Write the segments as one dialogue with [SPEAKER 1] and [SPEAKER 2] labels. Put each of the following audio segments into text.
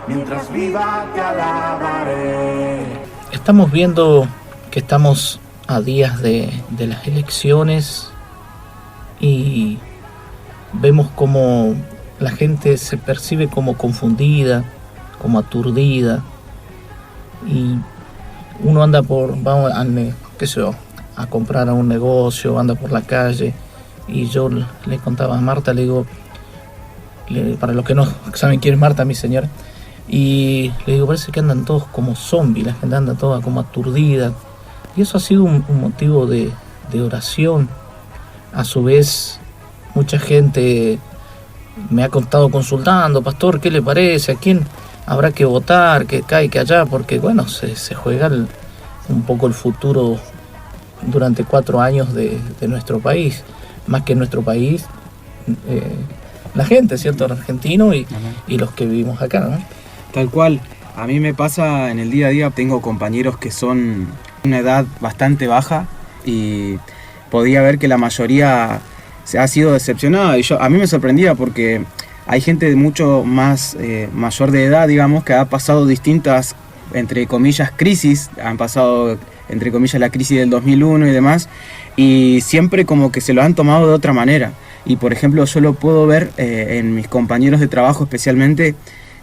[SPEAKER 1] mientras viva te alabaré.
[SPEAKER 2] Estamos viendo que estamos a días de las elecciones y vemos como la gente se percibe como confundida, como aturdida, y uno anda a comprar a un negocio, anda por la calle, y yo le contaba a Marta, le digo, para los que no saben quién es Marta, mi señora, y le digo, parece que andan todos como zombies, la gente anda toda como aturdida, y eso ha sido un motivo de oración. A su vez, mucha gente me ha estado consultando, pastor, ¿qué le parece? ¿A quién habrá que votar? Que acá y que allá, porque bueno, se juega un poco el futuro durante 4 años de nuestro país, más que nuestro país, la gente, ¿cierto? El argentino y los que vivimos acá, ¿no?
[SPEAKER 3] Tal cual. A mí me pasa en el día a día, tengo compañeros que son de una edad bastante baja y podía ver que la mayoría se ha sido decepcionada, y a mí me sorprendía porque hay gente de mucho más mayor de edad, digamos, que ha pasado distintas, entre comillas, crisis, han pasado, entre comillas, la crisis del 2001 y demás, y siempre como que se lo han tomado de otra manera. Y por ejemplo, yo lo puedo ver en mis compañeros de trabajo especialmente,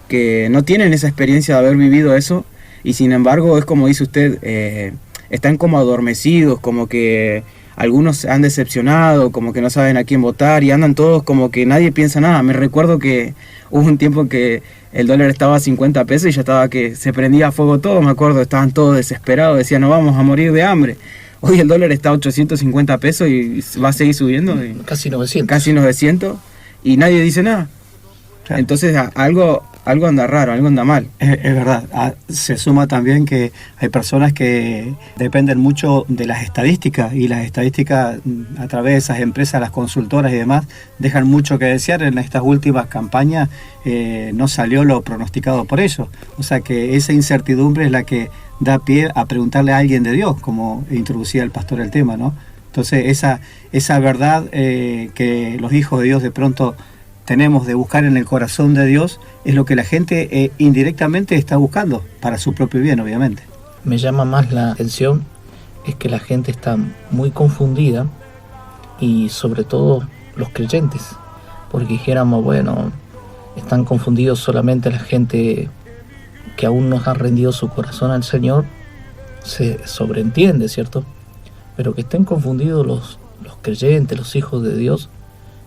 [SPEAKER 3] que no tienen esa experiencia de haber vivido eso, y sin embargo es como dice usted, están como adormecidos, como que algunos se han decepcionado, como que no saben a quién votar, y andan todos como que nadie piensa nada. Me recuerdo que hubo un tiempo que el dólar estaba a 50 pesos y ya estaba que se prendía a fuego todo, me acuerdo, estaban todos desesperados, decían, no vamos a morir de hambre. Hoy el dólar está a 850 pesos y va a seguir subiendo.
[SPEAKER 2] Casi 900.
[SPEAKER 3] Casi 900, y nadie dice nada. Claro. Entonces algo anda raro, algo anda mal.
[SPEAKER 4] Es verdad. Se suma también que hay personas que dependen mucho de las estadísticas, y las estadísticas a través de esas empresas, las consultoras y demás, dejan mucho que desear. En estas últimas campañas no salió lo pronosticado por ellos. O sea que esa incertidumbre es la que da pie a preguntarle a alguien de Dios, como introducía el pastor el tema, ¿no? Entonces esa verdad que los hijos de Dios de pronto tenemos de buscar en el corazón de Dios, es lo que la gente indirectamente está buscando para su propio bien, obviamente.
[SPEAKER 2] Me llama más la atención es que la gente está muy confundida, y sobre todo los creyentes, porque dijéramos, bueno, están confundidos solamente la gente que aún no ha rendido su corazón al Señor, se sobreentiende, ¿cierto? Pero que estén confundidos los creyentes, los hijos de Dios,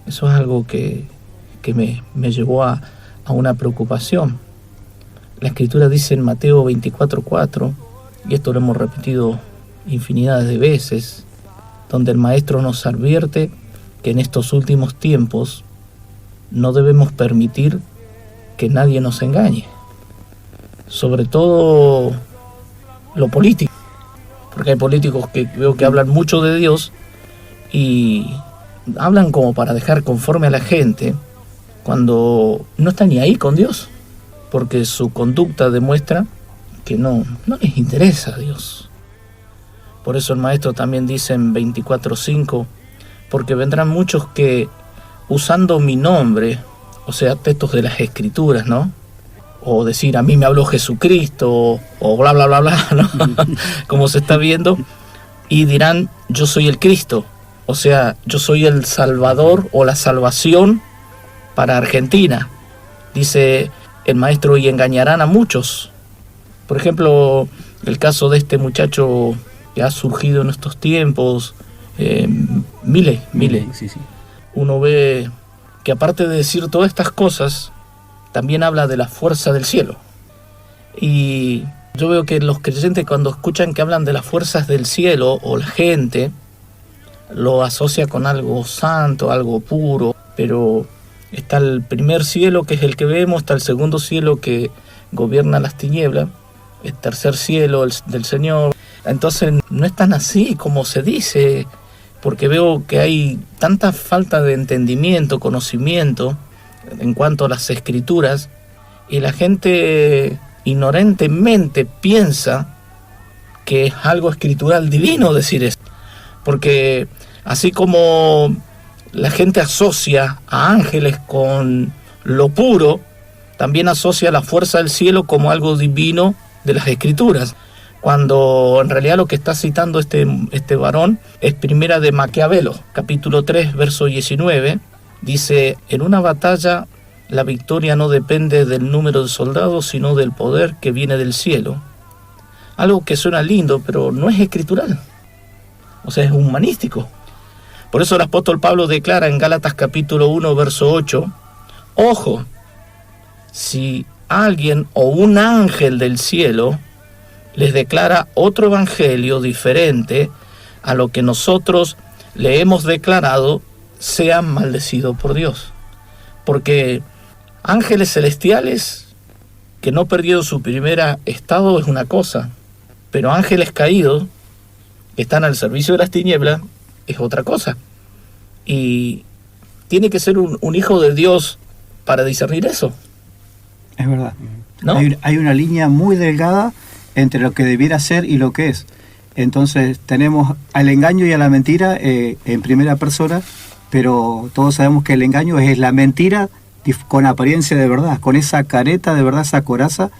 [SPEAKER 2] eso es algo que me llevó a una preocupación. La Escritura dice en Mateo 24:4, y esto lo hemos repetido infinidades de veces, donde el Maestro nos advierte que en estos últimos tiempos no debemos permitir que nadie nos engañe, sobre todo lo político, porque hay políticos que veo que hablan mucho de Dios y hablan como para dejar conforme a la gente, cuando no está ni ahí con Dios, porque su conducta demuestra que no les interesa a Dios. Por eso el Maestro también dice en 24:5, porque vendrán muchos que, usando mi nombre, o sea, textos de las Escrituras, ¿no? O decir, a mí me habló Jesucristo, o bla, bla, bla, bla, ¿no? Como se está viendo, y dirán, yo soy el Cristo, o sea, yo soy el Salvador o la salvación para Argentina, dice el Maestro, y engañarán a muchos. Por ejemplo, el caso de este muchacho que ha surgido en estos tiempos, Milei.
[SPEAKER 3] Sí.
[SPEAKER 2] Uno ve que aparte de decir todas estas cosas, también habla de la fuerza del cielo. Y yo veo que los creyentes, cuando escuchan que hablan de las fuerzas del cielo, o la gente lo asocia con algo santo, algo puro, pero está el primer cielo, que es el que vemos, está el segundo cielo que gobierna las tinieblas, el tercer cielo del Señor. Entonces no es tan así como se dice, porque veo que hay tanta falta de entendimiento, conocimiento en cuanto a las Escrituras, y la gente ignorantemente piensa que es algo escritural divino decir eso, porque así como la gente asocia a ángeles con lo puro, también asocia la fuerza del cielo como algo divino de las Escrituras, cuando en realidad lo que está citando este varón es Primera de Maquiavelo, capítulo 3, verso 19, dice: en una batalla la victoria no depende del número de soldados, sino del poder que viene del cielo. Algo que suena lindo, pero no es escritural, o sea, es humanístico. Por eso el apóstol Pablo declara en Gálatas capítulo 1, verso 8, ojo, si alguien o un ángel del cielo les declara otro evangelio diferente a lo que nosotros le hemos declarado, sean maldecidos por Dios. Porque ángeles celestiales que no perdieron su primer estado es una cosa, pero ángeles caídos que están al servicio de las tinieblas es otra cosa. Y tiene que ser un hijo de Dios para discernir eso.
[SPEAKER 4] Es verdad.
[SPEAKER 2] ¿No?
[SPEAKER 4] Hay una línea muy delgada entre lo que debiera ser y lo que es. Entonces tenemos al engaño y a la mentira en primera persona, pero todos sabemos que el engaño es la mentira con apariencia de verdad, con esa careta de verdad, esa coraza,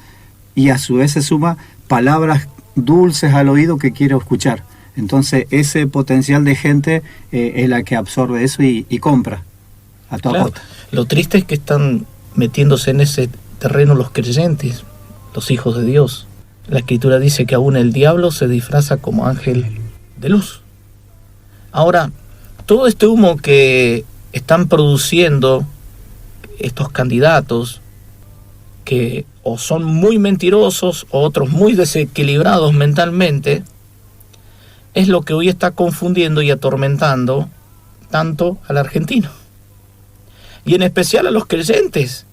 [SPEAKER 4] y a su vez se suma palabras dulces al oído que quiero escuchar. Entonces ese potencial de gente es la que absorbe eso y compra a toda costa.
[SPEAKER 2] Lo triste es que están metiéndose en ese terreno los creyentes, los hijos de Dios. La Escritura dice que aún el diablo se disfraza como ángel de luz. Ahora, todo este humo que están produciendo estos candidatos, que o son muy mentirosos o otros muy desequilibrados mentalmente, es lo que hoy está confundiendo y atormentando tanto al argentino. Y en especial a los creyentes.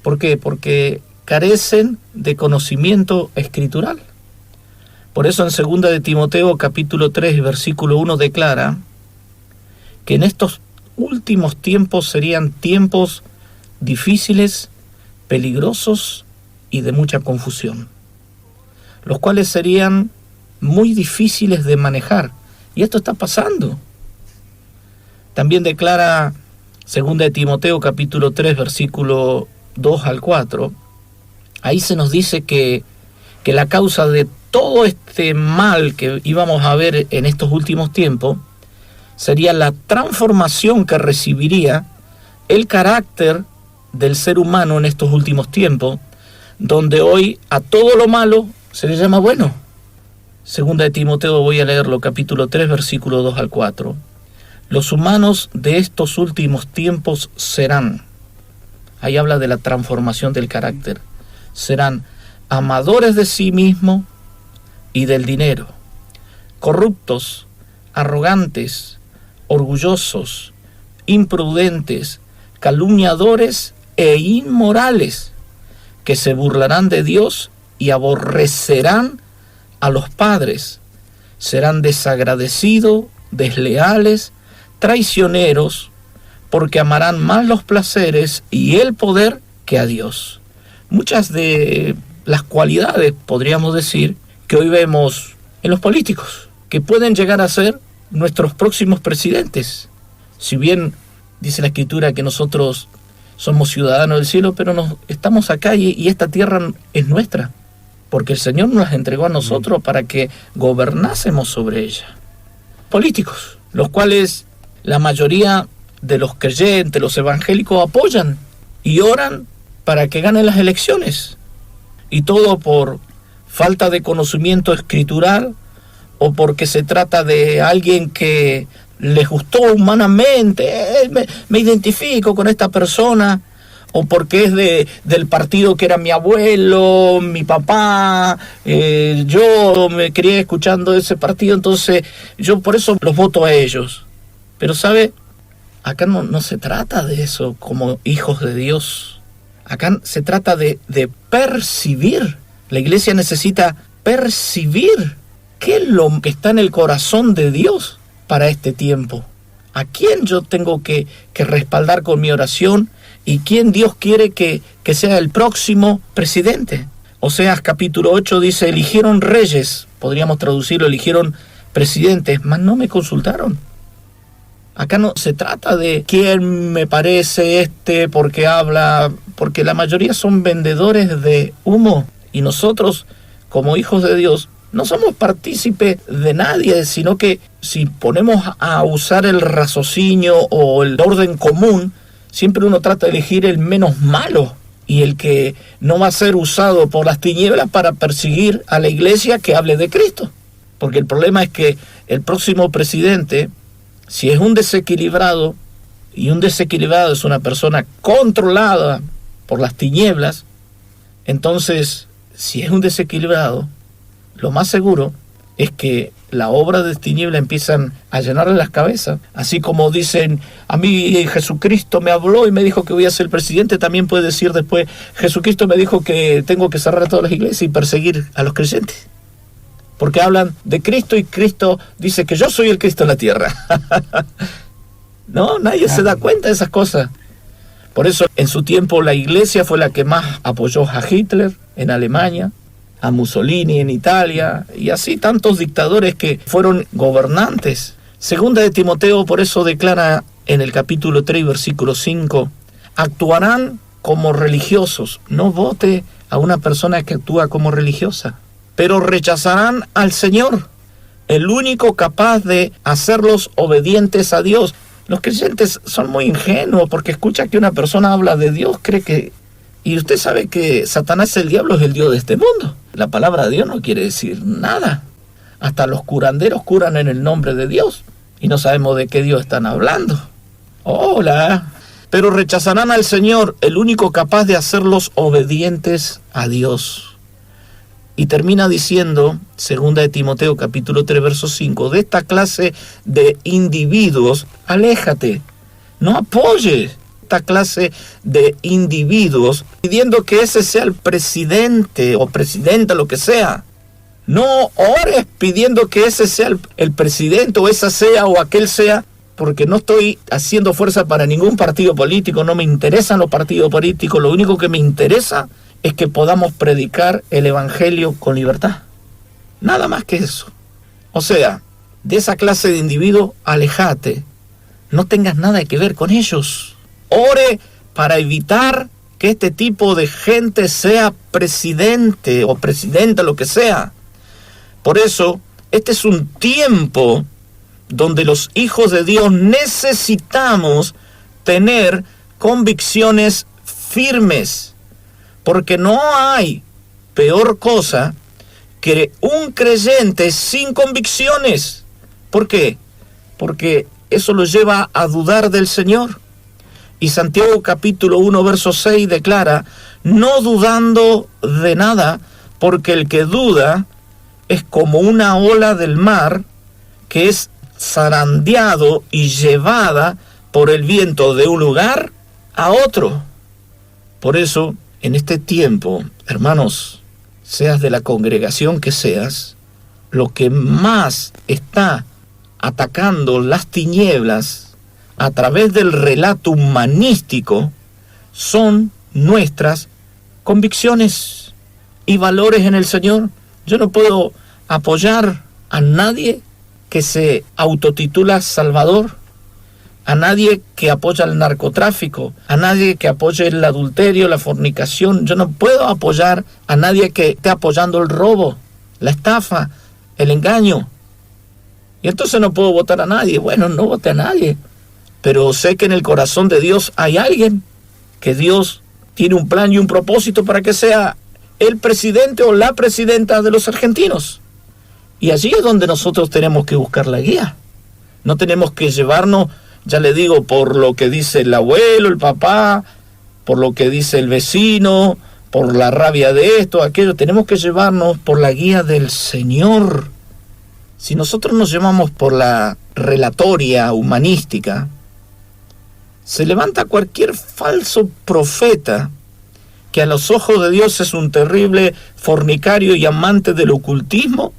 [SPEAKER 2] ¿Por qué? Porque carecen de conocimiento escritural. Por eso en 2 de Timoteo capítulo 3 versículo 1 declara que en estos últimos tiempos serían tiempos difíciles, peligrosos y de mucha confusión, los cuales serían muy difíciles de manejar. Y esto está pasando. También declara 2 de Timoteo capítulo 3 versículo 2 al 4, ahí se nos dice que la causa de todo este mal que íbamos a ver en estos últimos tiempos sería la transformación que recibiría el carácter del ser humano en estos últimos tiempos, donde hoy a todo lo malo se le llama bueno. 2 de Timoteo, voy a leerlo, capítulo 3, versículo 2 al 4. Los humanos de estos últimos tiempos serán, ahí habla de la transformación del carácter, serán amadores de sí mismo y del dinero, corruptos, arrogantes, orgullosos, imprudentes, calumniadores e inmorales, que se burlarán de Dios y aborrecerán a los padres, serán desagradecidos, desleales, traicioneros, porque amarán más los placeres y el poder que a Dios. Muchas de las cualidades, podríamos decir, que hoy vemos en los políticos, que pueden llegar a ser nuestros próximos presidentes. Si bien dice la Escritura que nosotros somos ciudadanos del cielo, pero estamos acá y esta tierra es nuestra, porque el Señor nos las entregó a nosotros para que gobernásemos sobre ella. Políticos, los cuales la mayoría de los creyentes, los evangélicos, apoyan y oran para que ganen las elecciones. Y todo por falta de conocimiento escritural o porque se trata de alguien que les gustó humanamente, me identifico con esta persona, o porque es del partido que era mi abuelo, mi papá, yo me crié escuchando ese partido, entonces yo por eso los voto a ellos. Pero ¿sabe? Acá no se trata de eso como hijos de Dios. Acá se trata de percibir. La iglesia necesita percibir qué es lo que está en el corazón de Dios para este tiempo. ¿A quién yo tengo que respaldar con mi oración? ¿Y quién Dios quiere que sea el próximo presidente? Oseas capítulo 8 dice, eligieron reyes, podríamos traducirlo, eligieron presidentes, mas no me consultaron. Acá no se trata de quién me parece porque habla, porque la mayoría son vendedores de humo. Y nosotros, como hijos de Dios, no somos partícipes de nadie, sino que si ponemos a usar el raciocinio o el orden común, siempre uno trata de elegir el menos malo y el que no va a ser usado por las tinieblas para perseguir a la iglesia que hable de Cristo. Porque el problema es que el próximo presidente, si es un desequilibrado, y un desequilibrado es una persona controlada por las tinieblas, entonces, si es un desequilibrado, lo más seguro es que la obra de tiniebla empiezan a llenarle las cabezas. Así como dicen, a mí Jesucristo me habló y me dijo que voy a ser el presidente, también puede decir después, Jesucristo me dijo que tengo que cerrar todas las iglesias y perseguir a los creyentes. Porque hablan de Cristo y Cristo dice que yo soy el Cristo en la tierra. No, nadie se da cuenta de esas cosas. Por eso en su tiempo la iglesia fue la que más apoyó a Hitler en Alemania, a Mussolini en Italia, y así tantos dictadores que fueron gobernantes. Segunda de Timoteo por eso declara en el capítulo 3, versículo 5, actuarán como religiosos. No vote a una persona que actúa como religiosa, pero rechazarán al Señor, el único capaz de hacerlos obedientes a Dios. Los creyentes son muy ingenuos porque escucha que una persona habla de Dios, cree que... Y usted sabe que Satanás, el diablo, es el Dios de este mundo. La palabra de Dios no quiere decir nada. Hasta los curanderos curan en el nombre de Dios y no sabemos de qué Dios están hablando. Hola. Pero rechazarán al Señor, el único capaz de hacerlos obedientes a Dios. Y termina diciendo, segunda de Timoteo capítulo 3, verso 5, de esta clase de individuos, aléjate, no apoyes esta clase de individuos pidiendo que ese sea el presidente o presidenta, lo que sea. No ores pidiendo que ese sea el presidente o esa sea o aquel sea, porque no estoy haciendo fuerza para ningún partido político, no me interesan los partidos políticos, lo único que me interesa es que podamos predicar el evangelio con libertad. Nada más que eso. O sea, de esa clase de individuos, aléjate. No tengas nada que ver con ellos. Ore para evitar que este tipo de gente sea presidente o presidenta, lo que sea. Por eso, este es un tiempo donde los hijos de Dios necesitamos tener convicciones firmes. Porque no hay peor cosa que un creyente sin convicciones. ¿Por qué? Porque eso lo lleva a dudar del Señor. Y Santiago capítulo 1, verso 6 declara, no dudando de nada, porque el que duda es como una ola del mar que es zarandeado y llevada por el viento de un lugar a otro. Por eso, en este tiempo, hermanos, seas de la congregación que seas, lo que más está atacando las tinieblas a través del relato humanístico son nuestras convicciones y valores en el Señor. Yo no puedo apoyar a nadie que se autotitula Salvador, a nadie que apoya el narcotráfico, a nadie que apoye el adulterio, la fornicación. Yo no puedo apoyar a nadie que esté apoyando el robo, la estafa, el engaño. Y entonces no puedo votar a nadie. Bueno, no vote a nadie. Pero sé que en el corazón de Dios hay alguien, que Dios tiene un plan y un propósito para que sea el presidente o la presidenta de los argentinos. Y allí es donde nosotros tenemos que buscar la guía. No tenemos que llevarnos, ya le digo, por lo que dice el abuelo, el papá, por lo que dice el vecino, por la rabia de esto, aquello. Tenemos que llevarnos por la guía del Señor. Si nosotros nos llevamos por la relatoria humanística, se levanta cualquier falso profeta que a los ojos de Dios es un terrible fornicario y amante del ocultismo,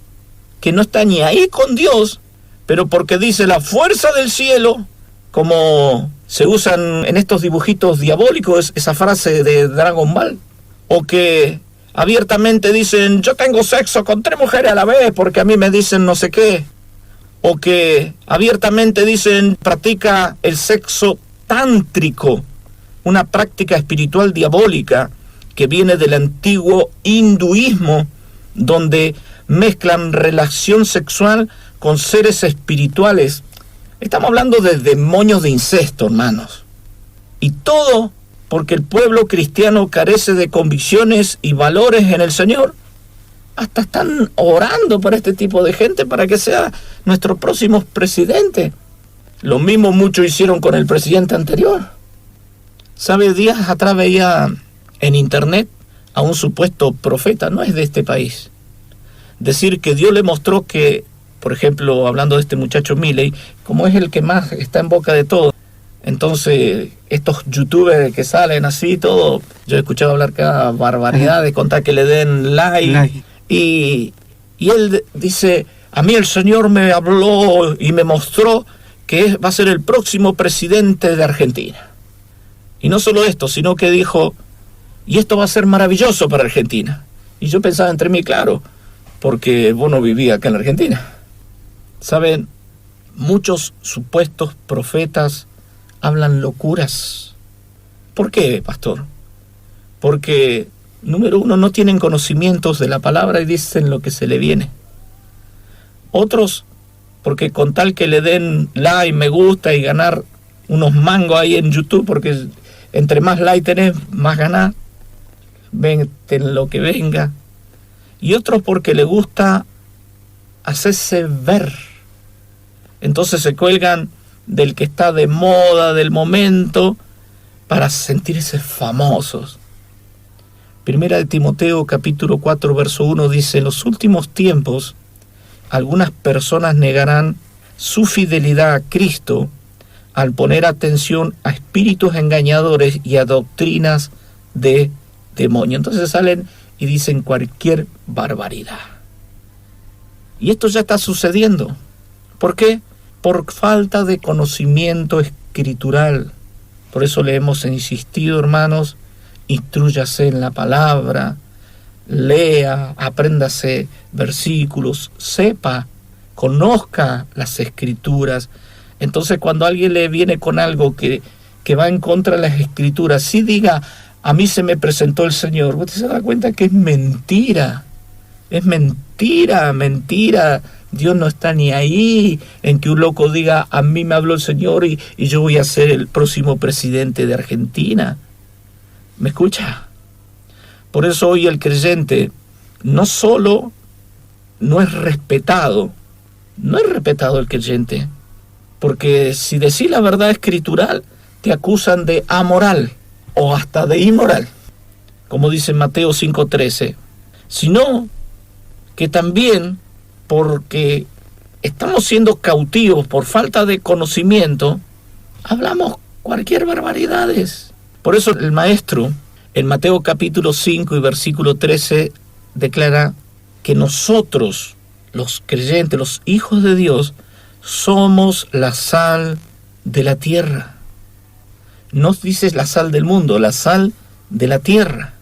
[SPEAKER 2] que no está ni ahí con Dios, pero porque dice la fuerza del cielo, como se usan en estos dibujitos diabólicos, esa frase de Dragon Ball, o que abiertamente dicen, yo tengo sexo con 3 mujeres a la vez porque a mí me dicen no sé qué, o que abiertamente dicen practica el sexo tántrico, una práctica espiritual diabólica que viene del antiguo hinduismo, donde mezclan relación sexual con seres espirituales. Estamos hablando de demonios de incesto, hermanos. Y todo porque el pueblo cristiano carece de convicciones y valores en el Señor. Hasta están orando por este tipo de gente para que sea nuestro próximo presidente. Lo mismo muchos hicieron con el presidente anterior. ¿Sabe? Días atrás veía en internet a un supuesto profeta, no es de este país, decir que Dios le mostró que, por ejemplo, hablando de este muchacho Milei, como es el que más está en boca de todo, entonces estos youtubers que salen así todo, yo he escuchado hablar cada barbaridad de contar que le den like. Y él dice, a mí el Señor me habló y me mostró que va a ser el próximo presidente de Argentina. Y no solo esto, sino que dijo, y esto va a ser maravilloso para Argentina. Y yo pensaba entre mí, claro, porque vos no vivías acá en la Argentina. Saben, muchos supuestos profetas hablan locuras. ¿Por qué, pastor? Porque, número uno, no tienen conocimientos de la palabra y dicen lo que se le viene. Otros, porque con tal que le den like, me gusta y ganar unos mangos ahí en YouTube, porque entre más like tenés, más ganás, vente lo que venga. Y otros porque le gusta hacerse ver. Entonces se cuelgan del que está de moda, del momento, para sentirse famosos. Primera de Timoteo, capítulo 4, verso 1, dice, en los últimos tiempos, algunas personas negarán su fidelidad a Cristo al poner atención a espíritus engañadores y a doctrinas de demonio. Entonces salen y dicen cualquier barbaridad. Y esto ya está sucediendo. ¿Por qué? Por falta de conocimiento escritural. Por eso le hemos insistido, hermanos, instrúyase en la palabra, lea, apréndase versículos, sepa, conozca las escrituras. Entonces cuando alguien le viene con algo que va en contra de las escrituras, sí diga, a mí se me presentó el Señor, usted se da cuenta que es mentira. Es mentira, mentira. Dios no está ni ahí en que un loco diga, a mí me habló el Señor y yo voy a ser el próximo presidente de Argentina. ¿Me escucha? Por eso hoy el creyente no solo no es respetado el creyente, porque si decís la verdad escritural, te acusan de amoral o hasta de inmoral, como dice Mateo 5:13, sino que también porque estamos siendo cautivos por falta de conocimiento, hablamos cualquier barbaridades. Por eso el maestro, en Mateo capítulo 5 y versículo 13, declara que nosotros, los creyentes, los hijos de Dios, somos la sal de la tierra. No dice la sal del mundo, la sal de la tierra.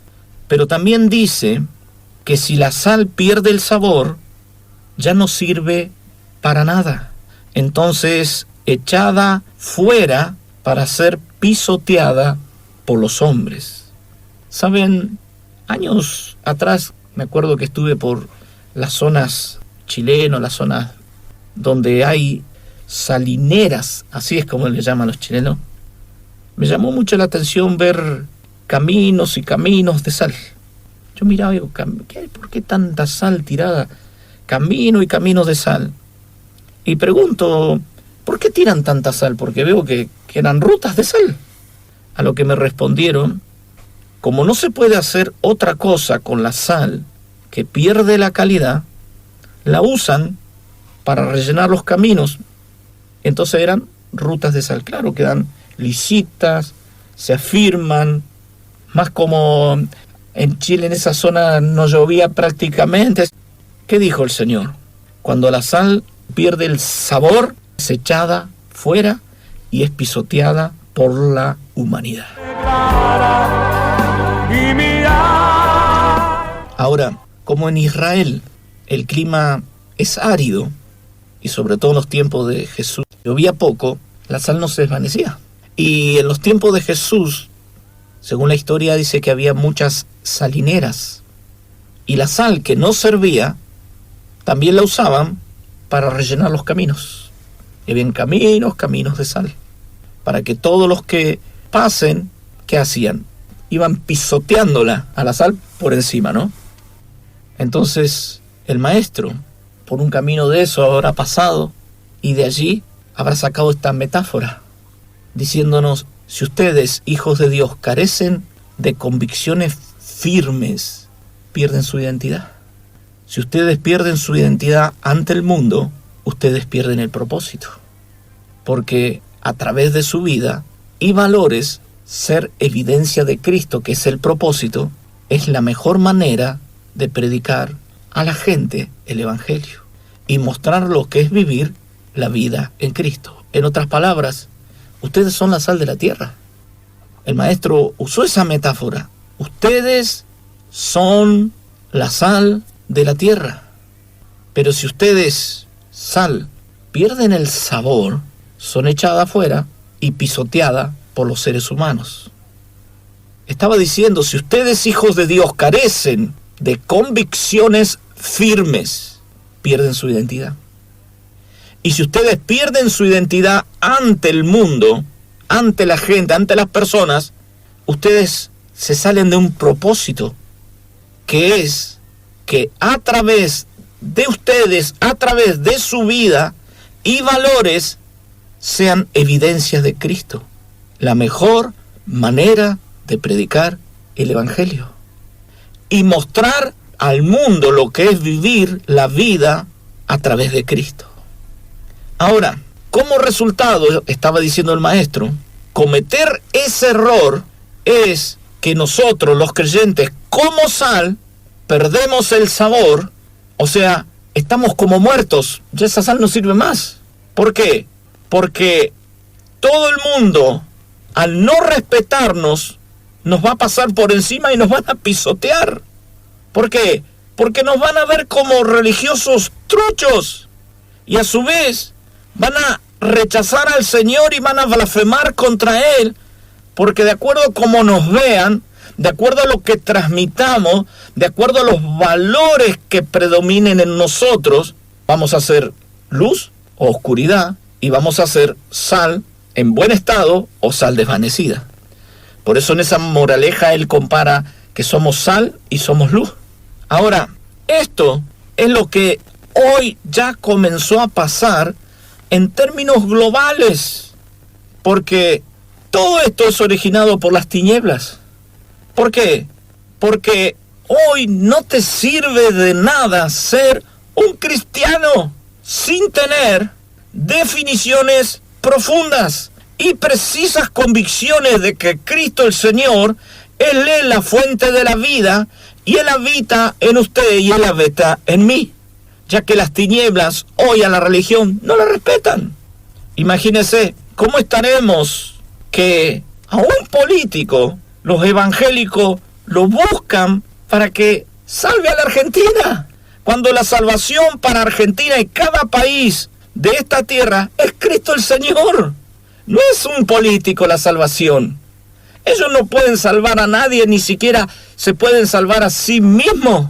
[SPEAKER 2] Pero también dice que si la sal pierde el sabor, ya no sirve para nada. Entonces, echada fuera para ser pisoteada por los hombres. Saben, años atrás, me acuerdo que estuve por las zonas chilenas, las zonas donde hay salineras, así es como le llaman los chilenos. Me llamó mucho la atención ver caminos y caminos de sal. Yo miraba y digo, ¿por qué tanta sal tirada? Camino y caminos de sal. Y pregunto, ¿por qué tiran tanta sal? Porque veo que eran rutas de sal. A lo que me respondieron, como no se puede hacer otra cosa con la sal que pierde la calidad, la usan para rellenar los caminos. Entonces eran rutas de sal. Claro, quedan lisitas, se afirman, más como en Chile, en esa zona no llovía prácticamente. ¿Qué dijo el Señor? Cuando la sal pierde el sabor, es echada fuera y es pisoteada por la humanidad. Ahora, como en Israel el clima es árido, y sobre todo en los tiempos de Jesús, llovía poco, la sal no se desvanecía. Y en los tiempos de Jesús, según la historia, dice que había muchas salineras. Y la sal que no servía, también la usaban para rellenar los caminos. Y habían caminos de sal. Para que todos los que pasen, ¿qué hacían? Iban pisoteándola a la sal por encima, ¿no? Entonces, el maestro, por un camino de eso, habrá pasado y de allí habrá sacado esta metáfora, diciéndonos, si ustedes, hijos de Dios, carecen de convicciones firmes, pierden su identidad. Si ustedes pierden su identidad ante el mundo, ustedes pierden el propósito. Porque a través de su vida y valores, ser evidencia de Cristo, que es el propósito, es la mejor manera de predicar a la gente el Evangelio y mostrar lo que es vivir la vida en Cristo. En otras palabras, ustedes son la sal de la tierra. El maestro usó esa metáfora. Ustedes son la sal de la tierra. Pero si ustedes, sal, pierden el sabor, son echadas afuera y pisoteadas por los seres humanos. Estaba diciendo, si ustedes, hijos de Dios, carecen de convicciones firmes, pierden su identidad. Y si ustedes pierden su identidad ante el mundo, ante la gente, ante las personas, ustedes se salen de un propósito, que es que a través de ustedes, a través de su vida y valores, sean evidencias de Cristo. La mejor manera de predicar el Evangelio y mostrar al mundo lo que es vivir la vida a través de Cristo. Ahora, como resultado, estaba diciendo el maestro, cometer ese error es que nosotros, los creyentes, como sal, perdemos el sabor, o sea, estamos como muertos, ya esa sal no sirve más. ¿Por qué? Porque todo el mundo, al no respetarnos, nos va a pasar por encima y nos van a pisotear. ¿Por qué? Porque nos van a ver como religiosos truchos y a su vez van a rechazar al Señor y van a blasfemar contra Él, porque de acuerdo a cómo nos vean, de acuerdo a lo que transmitamos, de acuerdo a los valores que predominen en nosotros, vamos a ser luz o oscuridad y vamos a ser sal en buen estado o sal desvanecida. Por eso en esa moraleja él compara que somos sal y somos luz. Ahora, esto es lo que hoy ya comenzó a pasar en términos globales, porque todo esto es originado por las tinieblas. ¿Por qué? Porque hoy no te sirve de nada ser un cristiano sin tener definiciones profundas y precisas convicciones de que Cristo el Señor, Él es la fuente de la vida y Él habita en usted y Él habita en mí, ya que las tinieblas hoy a la religión no la respetan. Imagínense cómo estaremos que a un político, los evangélicos lo buscan para que salve a la Argentina, cuando la salvación para Argentina y cada país de esta tierra es Cristo el Señor. No es un político la salvación. Ellos no pueden salvar a nadie, ni siquiera se pueden salvar a sí mismos.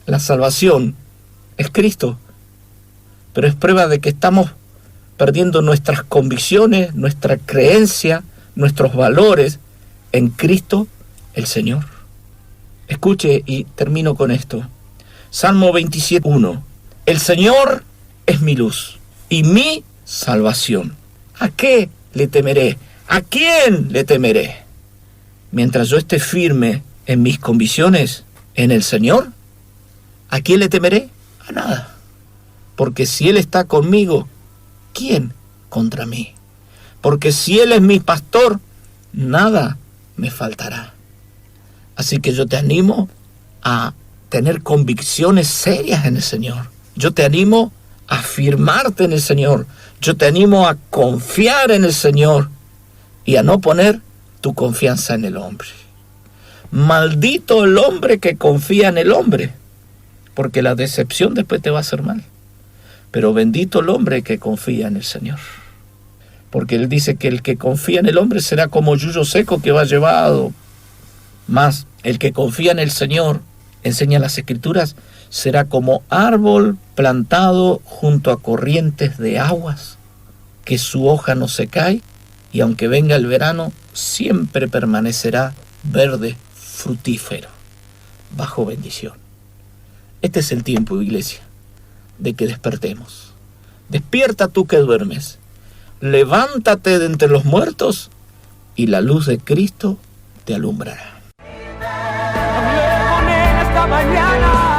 [SPEAKER 2] La salvación es Cristo. Pero es prueba de que estamos perdiendo nuestras convicciones, nuestra creencia, nuestros valores en Cristo el Señor. Escuche y termino con esto. Salmo 27:1. El Señor es mi luz y mi salvación. ¿A qué le temeré? ¿A quién le temeré? Mientras yo esté firme en mis convicciones en el Señor, ¿a quién le temeré? A nada. Porque si Él está conmigo, ¿quién contra mí? Porque si Él es mi pastor, nada me faltará. Así que yo te animo a tener convicciones serias en el Señor. Yo te animo a afirmarte en el Señor. Yo te animo a confiar en el Señor y a no poner tu confianza en el hombre. Maldito el hombre que confía en el hombre, porque la decepción después te va a hacer mal. Pero bendito el hombre que confía en el Señor. Porque Él dice que el que confía en el hombre será como yuyo seco que va llevado. Mas el que confía en el Señor, enseña las Escrituras, será como árbol plantado junto a corrientes de aguas, que su hoja no se cae, y aunque venga el verano, siempre permanecerá verde, fructífero, bajo bendición. Este es el tiempo, iglesia, de que despertemos. Despierta tú que duermes. Levántate de entre los muertos y la luz de Cristo te alumbrará.
[SPEAKER 1] Hablé con él esta mañana.